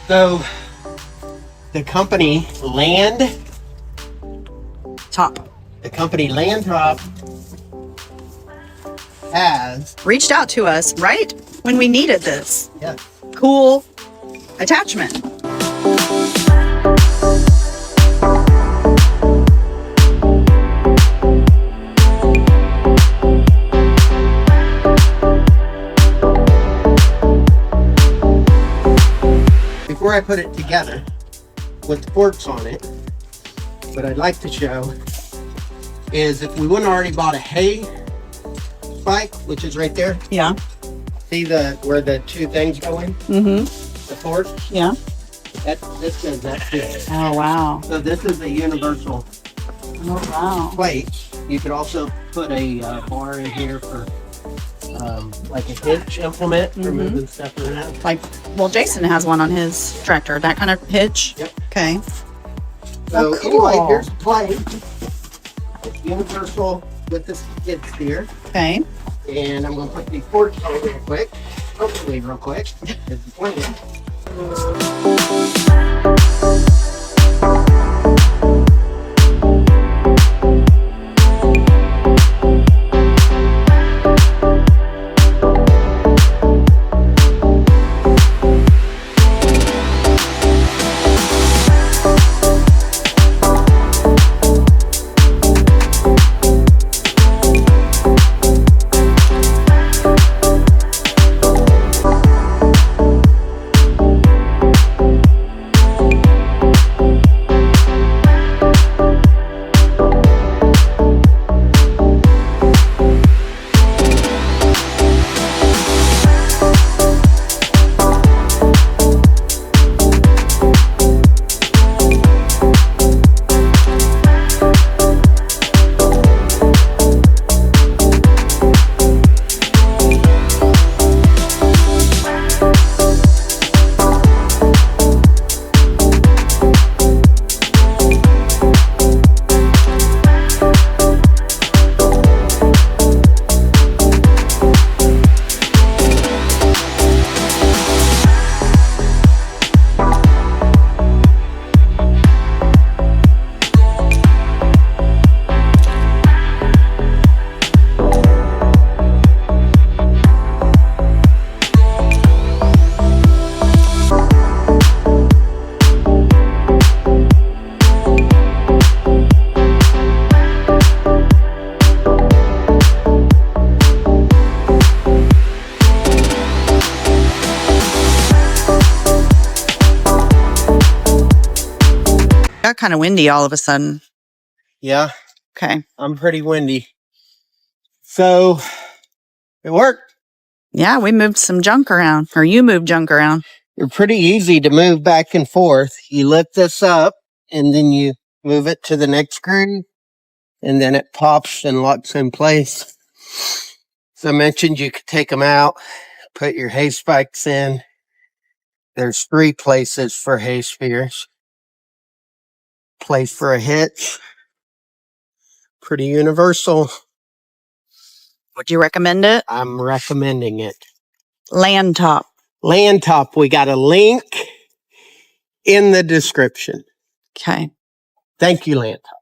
So the company LANDTOP. The company LANDTOP has reached out to us right when we needed this. Yes. Cool attachment. Before I put it together with the forks on it, what I'd like to show is if we wouldn't already bought a hay spike, which is right there. Yeah. See where the two things go in? Mm-hmm. The fork? Yeah. This does that too. Oh, wow. So this is a universal plate. You could also put a bar in here for like a hitch implement for moving stuff around. Like, well, Jason has one on his tractor. That kind of hitch? Yep. Okay. So cool. anyway, here's the plate. It's universal with the skid steer. Okay. And I'm going to put the forks on real quick. Hopefully real quick. Is the plan. Got kind of windy all of a sudden. Yeah. Okay. I'm pretty windy. So it worked. Yeah, we moved some junk around, or you moved junk around. They're pretty easy to move back and forth. You lift this up and then you move it to the next screw and then it pops and locks in place. So I mentioned you could take them out, put your hay spikes in. There's 3 places for hay spears. Place for a hitch. Pretty universal. Would you recommend it? I'm recommending it. LANDTOP. LANDTOP. We got a link in the description. Okay. Thank you, LANDTOP.